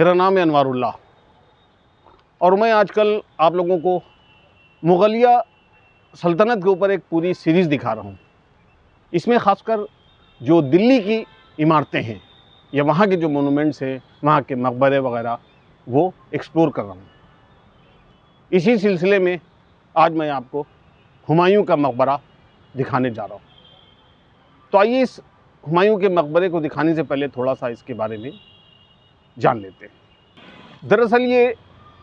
मेरा नाम है अनवारुल्लाह और मैं आजकल आप लोगों को मुग़लिया सल्तनत के ऊपर एक पूरी सीरीज़ दिखा रहा हूँ। इसमें ख़ासकर जो दिल्ली की इमारतें हैं या वहाँ के जो मोनूमेंट्स हैं, वहाँ के मकबरे वग़ैरह, वो एक्सप्लोर कर रहा हूँ। इसी सिलसिले में आज मैं आपको हुमायूं का मकबरा दिखाने जा रहा हूँ। तो आइए इस हुमायूं के मकबरे को दिखाने से पहले थोड़ा सा इसके बारे में जान लेते हैं। दरअसल ये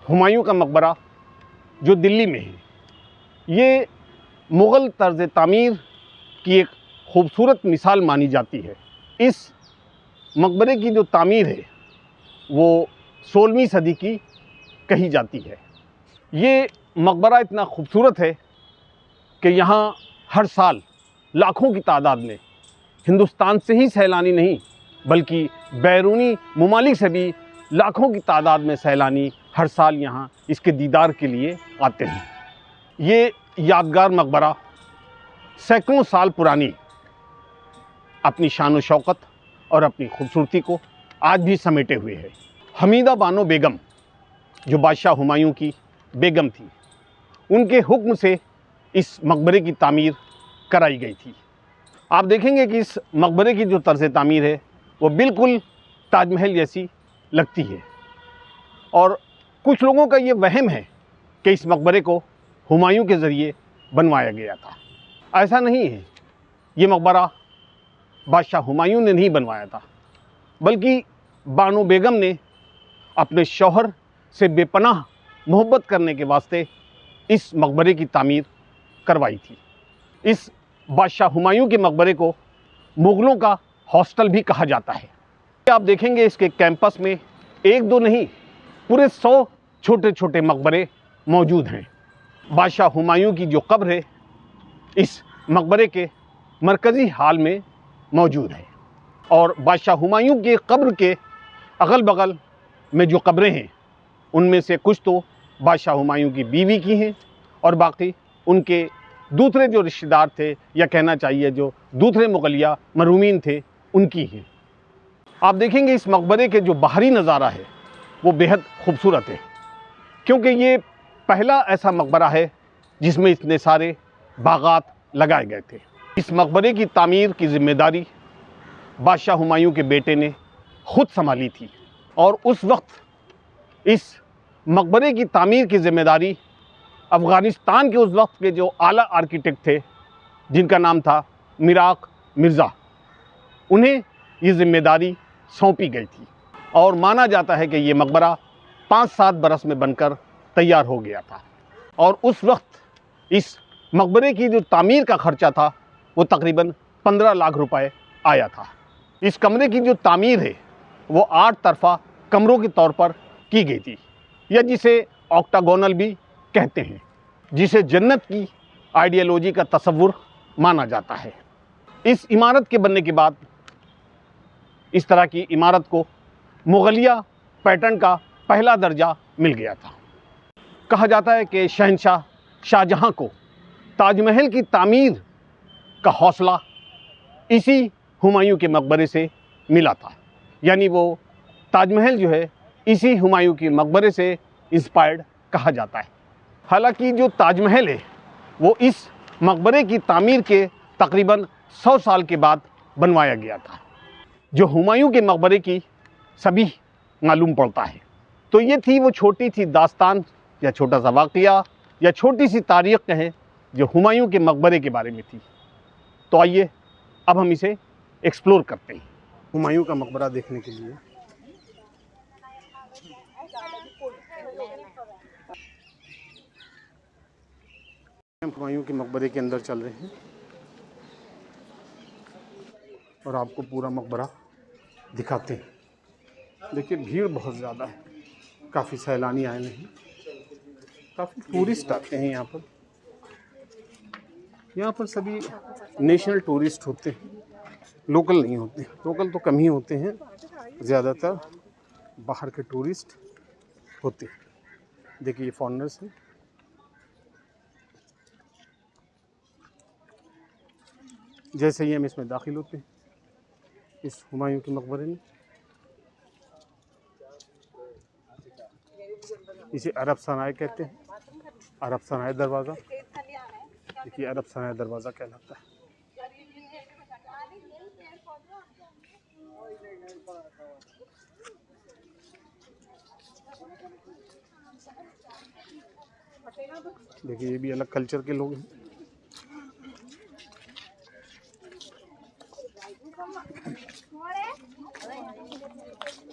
हुमायूं का मकबरा जो दिल्ली में है, ये मुग़ल तर्ज़ तामीर की एक खूबसूरत मिसाल मानी जाती है। इस मकबरे की जो तामीर है वो 16वीं सदी की कही जाती है। ये मकबरा इतना खूबसूरत है कि यहाँ हर साल लाखों की तादाद में हिंदुस्तान से ही सैलानी नहीं बल्कि बैरूनी ममालिक से भी लाखों की तादाद में सैलानी हर साल यहाँ इसके दीदार के लिए आते हैं। ये यादगार मकबरा सैकड़ों साल पुरानी अपनी शान व शौकत और अपनी खूबसूरती को आज भी समेटे हुए है। हमीदा बानो बेगम जो बादशाह हुमायूं की बेगम थी, उनके हुक्म से इस मकबरे की तामीर कराई गई थी। आप देखेंगे कि इस मकबरे की जो तर्ज़ तामीर है वो बिल्कुल ताजमहल जैसी लगती है और कुछ लोगों का ये वहम है कि इस मकबरे को हुमायूं के ज़रिए बनवाया गया था। ऐसा नहीं है। ये मकबरा बादशाह हुमायूं ने नहीं बनवाया था, बल्कि बानो बेगम ने अपने शौहर से बेपनाह मोहब्बत करने के वास्ते इस मकबरे की तामीर करवाई थी। इस बादशाह हुमायूं के मकबरे को मुग़लों का हॉस्टल भी कहा जाता है। आप देखेंगे इसके कैंपस में एक दो नहीं, पूरे 100 छोटे छोटे मकबरे मौजूद हैं। बादशाह हुमायूं की जो कब्र है इस मकबरे के मरकज़ी हाल में मौजूद है और बादशाह हुमायूं के कब्र के अगल बगल में जो कब्रें हैं उनमें से कुछ तो बादशाह हुमायूं की बीवी की हैं और बाकी उनके दूसरे जो रिश्तेदार थे या कहना चाहिए जो दूसरे मुग़लिया मरहूमीन थे उनकी हैं। आप देखेंगे इस मकबरे के जो बाहरी नज़ारा है वो बेहद खूबसूरत है, क्योंकि ये पहला ऐसा मकबरा है जिसमें इतने सारे बागात लगाए गए थे। इस मकबरे की तामीर की ज़िम्मेदारी बादशाह हुमायूं के बेटे ने ख़ुद संभाली थी और उस वक्त इस मकबरे की तामीर की ज़िम्मेदारी अफ़गानिस्तान के उस वक्त के जो आला आर्किटेक्ट थे जिनका नाम था मिराक मिर्ज़ा, उन्हें ये ज़िम्मेदारी सौंपी गई थी और माना जाता है कि ये मकबरा 5-7 बरस में बनकर तैयार हो गया था और उस वक्त इस मकबरे की जो तामीर का ख़र्चा था वो तकरीबन 15 लाख रुपए आया था। इस कमरे की जो तामीर है वो 8 तरफ़ा कमरों के तौर पर की गई थी, या जिसे ऑक्टागोनल भी कहते हैं, जिसे जन्नत की आइडियोलॉजी का तसव्वुर माना जाता है। इस इमारत के बनने के बाद इस तरह की इमारत को मुग़लिया पैटर्न का पहला दर्जा मिल गया था। कहा जाता है कि शहंशाह शाहजहां को ताजमहल की तामीर का हौसला इसी हुमायूं के मकबरे से मिला था, यानी वो ताजमहल जो है इसी हुमायूं के मकबरे से इंस्पायर्ड कहा जाता है। हालांकि जो ताजमहल है वो इस मकबरे की तामीर के तकरीबन 100 साल के बाद बनवाया गया था, जो हुमायूं के मकबरे की सभी मालूम पड़ता है। तो ये थी वो छोटी सी दास्तान या छोटा सा वाक़या या छोटी सी तारीख़ कहें जो हुमायूं के मकबरे के बारे में थी। तो आइए अब हम इसे एक्सप्लोर करते हैं। हुमायूं का मकबरा देखने के लिए हम हुमायूं के मकबरे के अंदर चल रहे हैं और आपको पूरा मकबरा दिखाते हैं। देखिए भीड़ बहुत ज़्यादा है, काफ़ी सैलानी आए हैं, काफ़ी टूरिस्ट आते हैं यहाँ पर। यहाँ पर सभी नेशनल टूरिस्ट होते हैं, लोकल नहीं होते। लोकल तो कम ही होते हैं, ज़्यादातर बाहर के टूरिस्ट होते हैं। देखिए ये फॉरेनर्स हैं। जैसे ही हम इसमें दाखिल होते हैं इस हुमायूं के मकबरे में, इसे अरब सराय कहते हैं, अरब सराय दरवाज़ा। देखिए अरब सराय दरवाज़ा कहलाता है। देखिए ये भी अलग कल्चर के लोग हैं।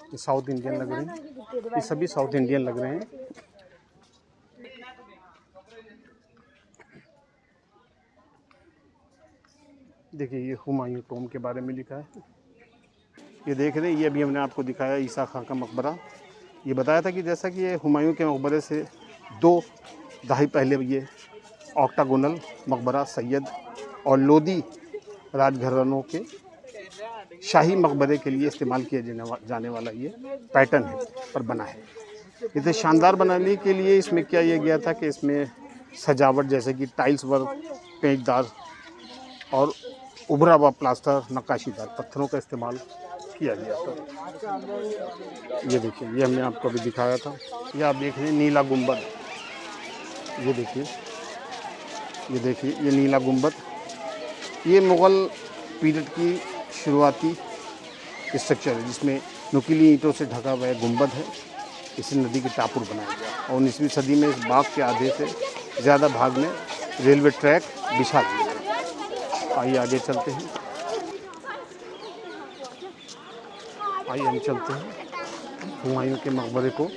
ये साउथ इंडियन लग रहे हैं, ये सभी साउथ इंडियन लग रहे हैं। देखिए ये हुमायूं टॉम के बारे में लिखा है। ये देख रहे हैं, ये अभी हमने आपको दिखाया ईसा खां का मकबरा। ये बताया था कि जैसा कि ये हुमायूं के मकबरे से 2 दहाई पहले ये ऑक्टागोनल मकबरा सैयद और लोदी राजघरानों के शाही मकबरे के लिए इस्तेमाल किया जाने वाला ये पैटर्न है पर बना है। इसे शानदार बनाने के लिए इसमें क्या किया गया था कि इसमें सजावट जैसे कि टाइल्स वर्क, पेंचदार और उभरा हुआ प्लास्टर, नक्काशीदार पत्थरों का इस्तेमाल किया गया था। ये देखिए, ये हमने आपको अभी दिखाया था। ये आप देख रहे हैं नीला गुंबद। ये देखिए, ये नीला गुंबद, ये मुग़ल पीरियड की शुरुआती स्ट्रक्चर है जिसमें नुकीली ईंटों से ढका हुआ गुंबद है। इसे नदी के टापुर बनाया गया और 19वीं सदी में इस बाग के आधे से ज़्यादा भाग में रेलवे ट्रैक बिछा दिए गए। आइए आगे चलते हैं, आइए हम चलते हैं हुमायूं के मकबरे को।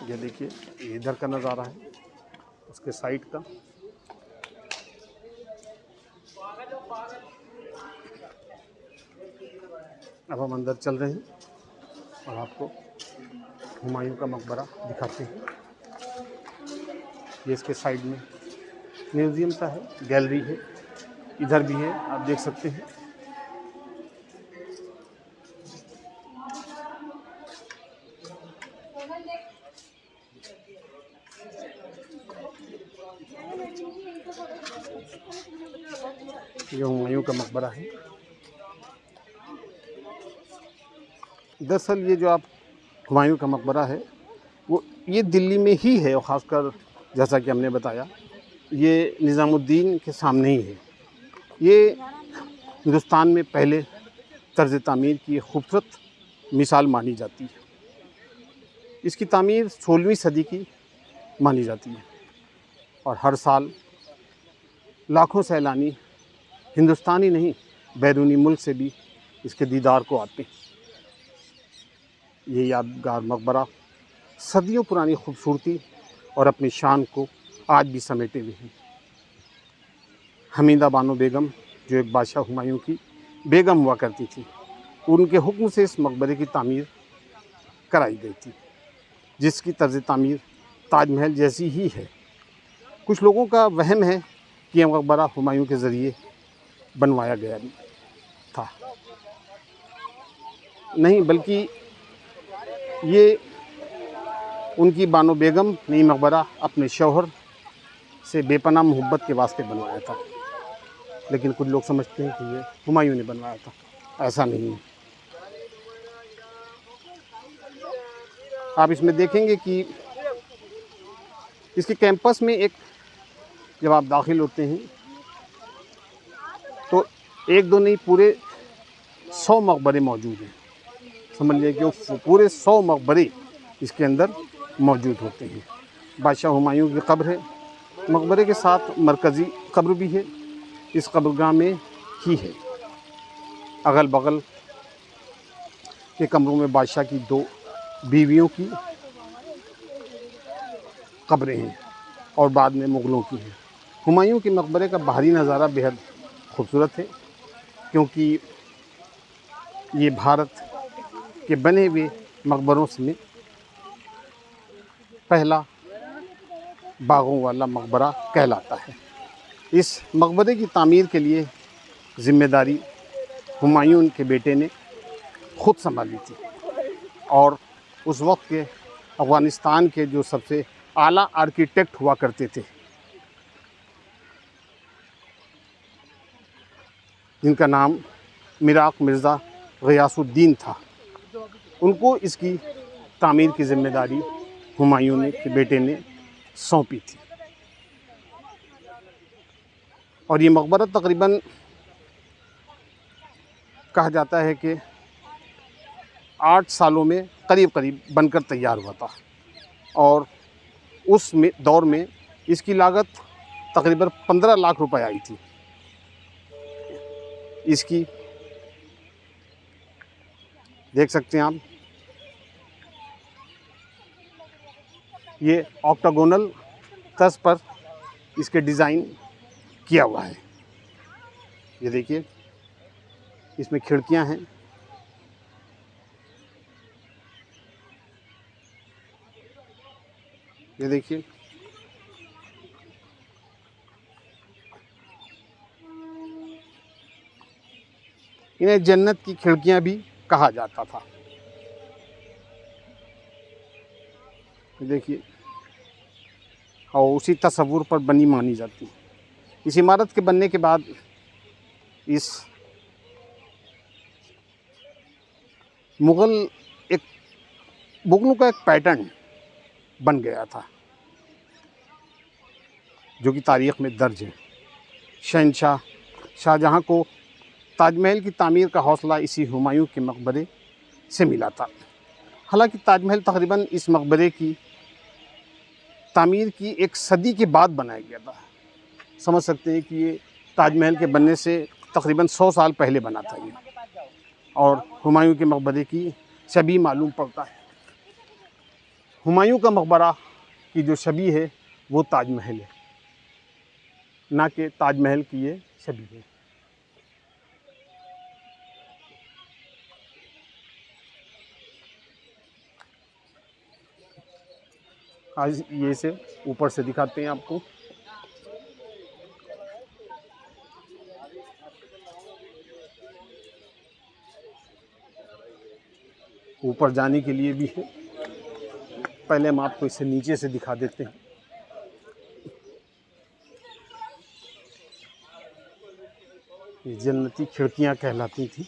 ये देखिए, ये इधर का नज़ारा है, उसके साइड का। अब हम अंदर चल रहे हैं और आपको हुमायूं का मकबरा दिखाते हैं। ये इसके साइड में म्यूज़ियम सा है, गैलरी है, इधर भी है, आप देख सकते हैं। ये हुमायूं का मकबरा है। दरअसल ये जो आप हुमायूं का मकबरा है वो ये दिल्ली में ही है, और ख़ासकर जैसा कि हमने बताया ये निज़ामुद्दीन के सामने ही है। ये हिंदुस्तान में पहले तर्ज़ तामीर की खूबसूरत मिसाल मानी जाती है। इसकी तामीर 16वीं सदी की मानी जाती है और हर साल लाखों सैलानी हिंदुस्तानी नहीं बैरूनी मुल्क से भी इसके दीदार को आते हैं। ये यादगार मकबरा सदियों पुरानी खूबसूरती और अपनी शान को आज भी समेटे हुए हैं। हमीदा बानो बेगम, जो एक बादशाह हुमायूं की बेगम हुआ करती थी, उनके हुक्म से इस मकबरे की तामीर कराई गई थी, जिसकी तर्ज तामीर ताजमहल जैसी ही है। कुछ लोगों का वहम है कि यह मकबरा हुमायूं के ज़रिए बनवाया गया था, नहीं बल्कि ये उनकी बानो बेगम ने मकबरा अपने शौहर से बेपनाह मोहब्बत के वास्ते बनवाया था। लेकिन कुछ लोग समझते हैं कि ये हुमायूं ने बनवाया था, ऐसा नहीं है। आप इसमें देखेंगे कि इसके कैंपस में एक, जब आप दाखिल होते हैं तो एक दो नहीं पूरे 100 मकबरे मौजूद हैं। समझ लीजिए कि वो पूरे 100 मकबरे इसके अंदर मौजूद होते हैं। बादशाह हुमायूं की कब्र है, मकबरे के साथ मरकज़ी कब्र भी है, इस कब्रगाह में ही है। अगल बगल के कमरों में बादशाह की 2 बीवियों की कब्रें हैं और बाद में मुग़लों की हैं। हुमायूं के मकबरे का बाहरी नज़ारा बेहद खूबसूरत है, क्योंकि ये भारत के बने हुए मकबरों में पहला बागों वाला मकबरा कहलाता है। इस मकबरे की तामीर के लिए ज़िम्मेदारी हुमायूं के बेटे ने ख़ुद संभाली थी और उस वक्त के अफ़गानिस्तान के जो सबसे आला आर्किटेक्ट हुआ करते थे, जिनका नाम मिराक मिर्ज़ा ग़ियासुद्दीन था, उनको इसकी तामीर की ज़िम्मेदारी हुमायूं के बेटे ने सौंपी थी। और ये मकबरा तकरीबन कहा जाता है कि 8 सालों में करीब करीब बनकर तैयार हुआ था। और उस दौर में इसकी लागत तकरीबन 15 लाख रुपए आई थी। इसकी देख सकते हैं आप, ये ऑक्टागोनल तर्ज पर इसके डिज़ाइन किया हुआ है। ये देखिए, इसमें खिड़कियां हैं। ये देखिए, इन्हें जन्नत की खिड़कियां भी कहा जाता था। देखिए, और उसी तस्वुर पर बनी मानी जाती है। इस इमारत के बनने के बाद इस मुग़लों का एक पैटर्न बन गया था, जो कि तारीख़ में दर्ज है। शहंशाह शाहजहाँ को ताजमहल की तामीर का हौसला इसी हुमायूं के मकबरे से मिला था। हालांकि ताजमहल तकरीबन इस मकबरे की तामीर की 1 सदी के बाद बनाया गया था। समझ सकते हैं कि ये ताजमहल के बनने से तकरीबन 100 साल पहले बना था ये। और हुमायूं के मकबरे की शबीह मालूम पड़ता है। हुमायूं का मकबरा की जो शबीह है वो ताजमहल है, ना कि ताजमहल की ये शबीह है। आज ये इसे ऊपर से दिखाते हैं आपको। ऊपर जाने के लिए भी है। पहले हम आपको इसे नीचे से दिखा देते हैं। ये जन्नती खिड़कियां कहलाती थी।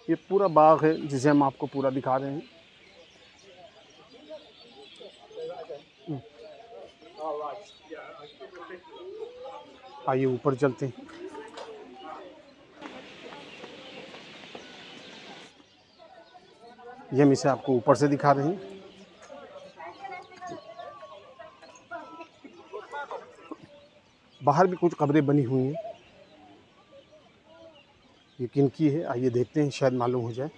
ये पूरा बाग है जिसे हम आपको पूरा दिखा रहे हैं। आइए ऊपर चलते हैं। ये हम इसे आपको ऊपर से दिखा रहे हैं। बाहर भी कुछ कब्रें बनी हुई हैं। ये किनकी है आइए देखते हैं, शायद मालूम हो जाए।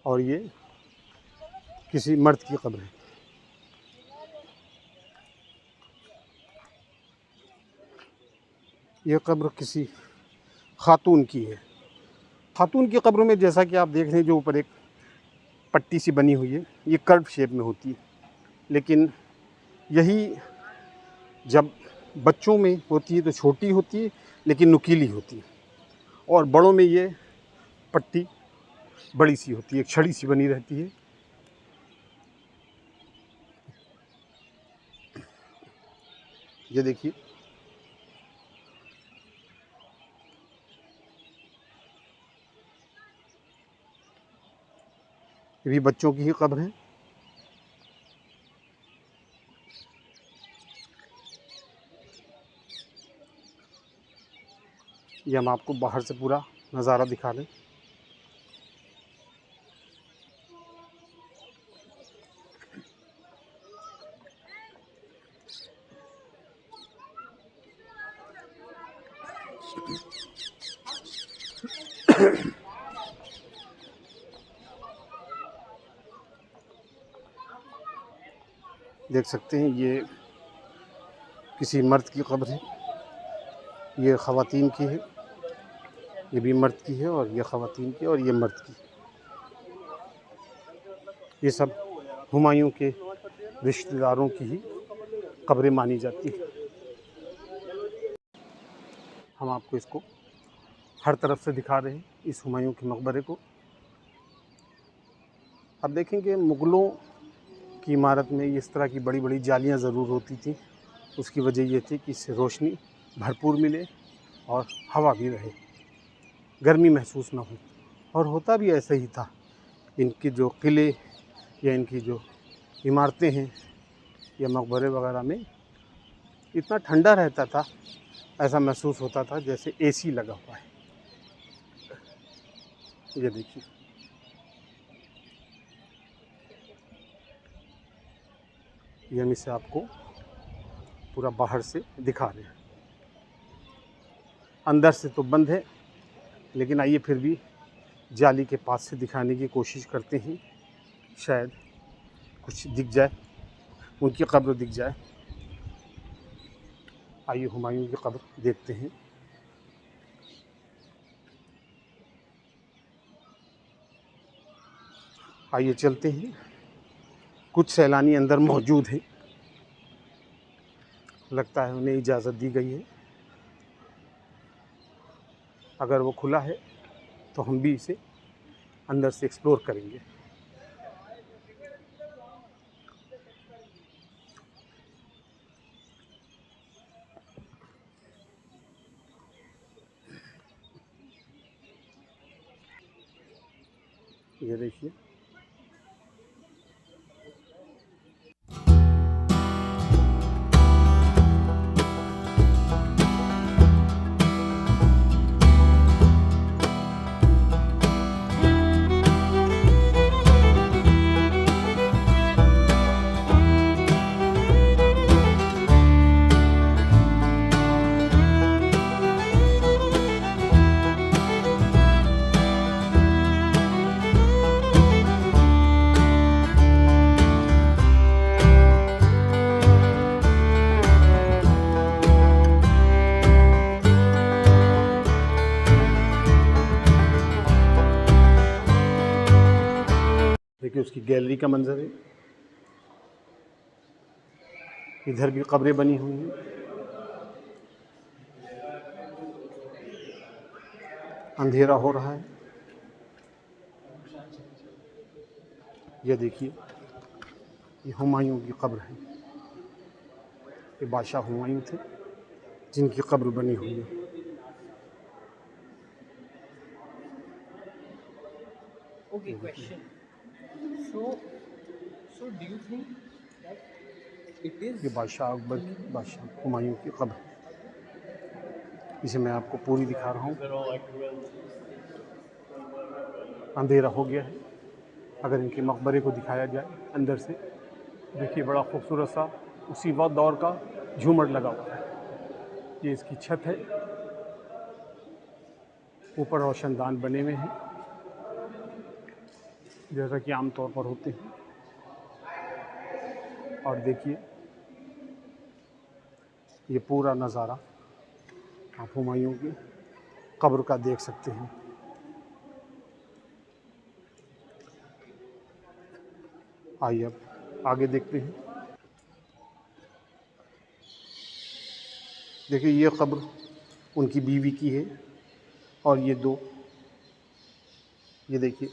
और ये किसी मर्द की कब्र है। ये कब्र किसी खातून की है। खातून की कब्र में जैसा कि आप देख रहे हैं, जो ऊपर एक पट्टी सी बनी हुई है, ये कर्व शेप में होती है। लेकिन यही जब बच्चों में होती है तो छोटी होती है, लेकिन नुकीली होती है। और बड़ों में ये पट्टी बड़ी सी होती है, एक छड़ी सी बनी रहती है। ये देखिए, ये भी बच्चों की ही कब्र है। ये हम आपको बाहर से पूरा नज़ारा दिखा रहे हैं। देख सकते हैं, ये किसी मर्द की कब्र है। ये ख़वातीन की है। ये भी मर्द की है और ये ख़वातीन की और ये मर्द की। ये सब हुमायूं के रिश्तेदारों की ही कब्रें मानी जाती हैं। हम आपको इसको हर तरफ से दिखा रहे हैं, इस हुमायूं के मकबरे को। अब देखेंगे मुग़लों कि इमारत में इस तरह की बड़ी बड़ी जालियां ज़रूर होती थी। उसकी वजह ये थी कि इससे रोशनी भरपूर मिले और हवा भी रहे, गर्मी महसूस ना हो। और होता भी ऐसा ही था। इनके जो किले या इनकी जो इमारतें हैं या मकबरे वगैरह में इतना ठंडा रहता था, ऐसा महसूस होता था जैसे एसी लगा हुआ है। ये देखिए, ये हम इसे आपको पूरा बाहर से दिखा रहे हैं। अंदर से तो बंद है, लेकिन आइए फिर भी जाली के पास से दिखाने की कोशिश करते हैं, शायद कुछ दिख जाए, उनकी कब्र दिख जाए। आइए हुमायूं की कब्र देखते हैं। आइए चलते हैं। कुछ सैलानी अंदर मौजूद हैं, लगता है उन्हें इजाज़त दी गई है। अगर वो खुला है तो हम भी इसे अंदर से एक्सप्लोर करेंगे। ये देखिए, देखिए उसकी गैलरी का मंजर है। इधर भी कब्रें बनी हुई हैं। अंधेरा हो रहा है। ये देखिए, ये हुमायूं की कब्र है। ये बादशाह हुमायूं थे जिनकी कब्र बनी हुई है। Okay, question. So do you think that it is ये बादशाह अकबर की, बादशाह हुमायूं की कब्र, इसे मैं आपको पूरी दिखा रहा हूँ। अंधेरा हो गया है। अगर इनके मकबरे को दिखाया जाए अंदर से, देखिए बड़ा खूबसूरत सा उसी वक्त दौर का झूमर लगा हुआ है। ये इसकी छत है, ऊपर रोशनदान बने हुए हैं जैसा कि आमतौर पर होते हैं। और देखिए ये पूरा नज़ारा आप हुमायूं की कब्र का देख सकते हैं। आइए अब आगे देखते हैं। देखिए ये कब्र उनकी बीवी की है और ये दो, ये देखिए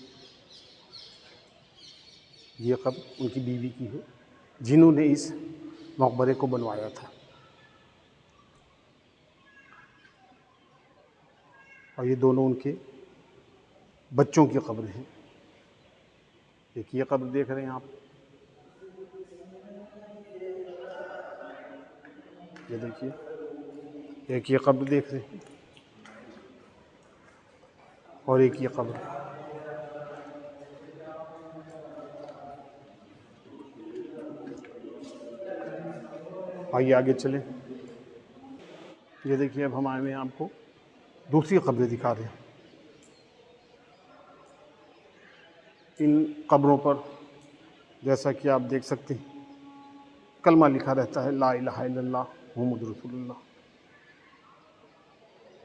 ये कब्र उनकी बीवी की है जिन्होंने इस मकबरे को बनवाया था। और ये दोनों उनके बच्चों की कब्र हैं। एक ये कब्र देख रहे हैं आप, ये देखिए, एक ये कब्र देख रहे हैं और एक ये कब्र। आइए आगे चलें। ये देखिए अब हम आए हैं आपको दूसरी कब्रें दिखा रहे हैं। इन कब्रों पर जैसा कि आप देख सकते हैं कलमा लिखा रहता है, ला इलाहा इल्लल्लाह मुहम्मद रसूलुल्लाह।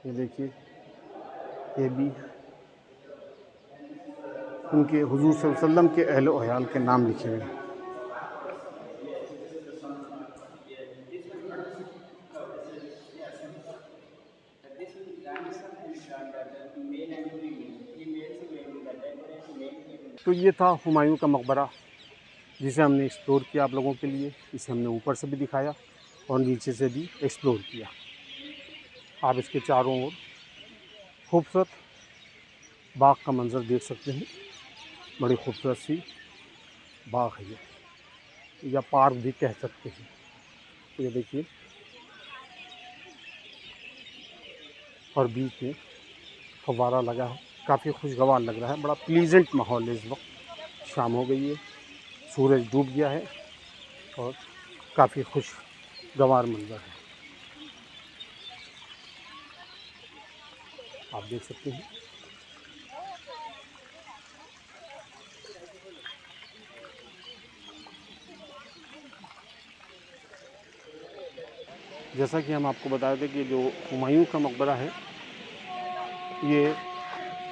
ये देखिए ये भी उनके हुजूर सल्लल्लाहु अलैहि वसल्लम के अहल व अयाल के नाम लिखे हुए हैं। तो ये था हुमायूं का मकबरा जिसे हमने एक्सप्लोर किया आप लोगों के लिए। इसे हमने ऊपर से भी दिखाया और नीचे से भी एक्सप्लोर किया। आप इसके चारों ओर खूबसूरत बाग का मंज़र देख सकते हैं। बड़ी खूबसूरत सी बाग है ये, या पार्क भी कह सकते हैं। ये देखिए, और बीच में फव्वारा लगा है, काफ़ी खुशगवार लग रहा है। बड़ा प्लीजेंट माहौल है। इस वक्त शाम हो गई है, सूरज डूब गया है और काफ़ी खुशगवार मंजर है, आप देख सकते हैं। जैसा कि हम आपको बताए थे कि जो हुमायूं का मकबरा है, ये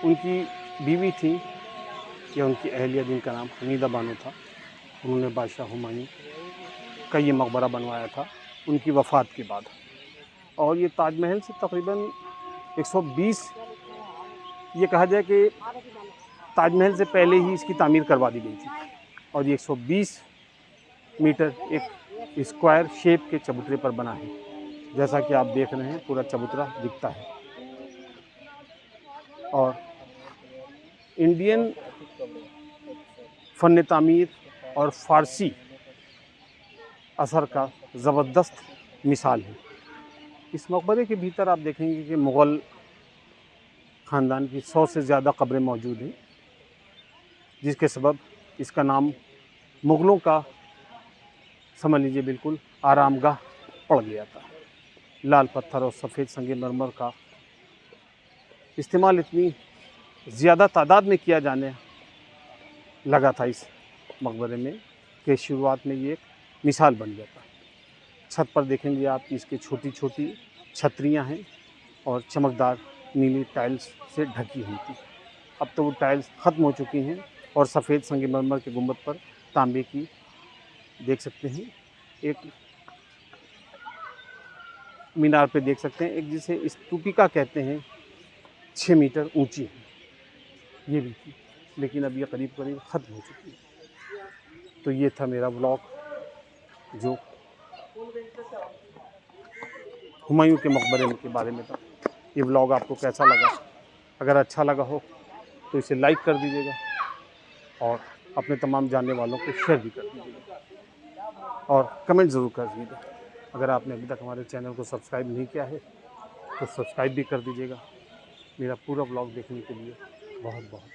उनकी बीवी थी या उनकी अहलिया, जिनका नाम हमीदा बानो था। उन्होंने बादशाह हुमायूं का ये मकबरा बनवाया था उनकी वफ़ात के बाद। और ये ताजमहल से तकरीबन 120, ये कहा जाए कि ताजमहल से पहले ही इसकी तामीर करवा दी गई थी। और ये 120 मीटर एक स्क्वायर शेप के चबूतरे पर बना है। जैसा कि आप देख रहे हैं, पूरा चबूतरा दिखता है। और इंडियन फ़न तामीर और फ़ारसी असर का ज़बरदस्त मिसाल है। इस मकबरे के भीतर आप देखेंगे कि मुग़ल ख़ानदान की 100 से ज़्यादा कब्रें मौजूद हैं, जिसके सबब इसका नाम मुग़लों का, समझ लीजिए, बिल्कुल आरामगाह पड़ गया था। लाल पत्थर और सफ़ेद संगमरमर का इस्तेमाल इतनी ज़्यादा तादाद में किया जाने लगा था इस मकबरे में कि शुरुआत में ये एक मिसाल बन गया था। छत पर देखेंगे आप, इसकी छोटी छोटी छतरियां हैं और चमकदार नीली टाइल्स से ढकी हुई थी। अब तो वो टाइल्स ख़त्म हो चुकी हैं और सफ़ेद संगमरमर के गुंबद पर तांबे की, देख सकते हैं, एक मीनार पे देख सकते हैं, एक जिसे स्तूपिका कहते हैं, 6 मीटर ऊंची है ये भी थी, लेकिन अब ये करीब करीब ख़त्म हो चुकी है। तो ये था मेरा व्लॉग, जो हुमायूं के मकबरे के बारे में था। ये व्लॉग आपको कैसा लगा? अगर अच्छा लगा हो तो इसे लाइक कर दीजिएगा और अपने तमाम जानने वालों को शेयर भी कर दीजिएगा और कमेंट ज़रूर कर दीजिएगा। अगर आपने अभी तक हमारे चैनल को सब्सक्राइब नहीं किया है तो सब्सक्राइब भी कर दीजिएगा। मेरा पूरा व्लॉग देखने के लिए बहुत बहुत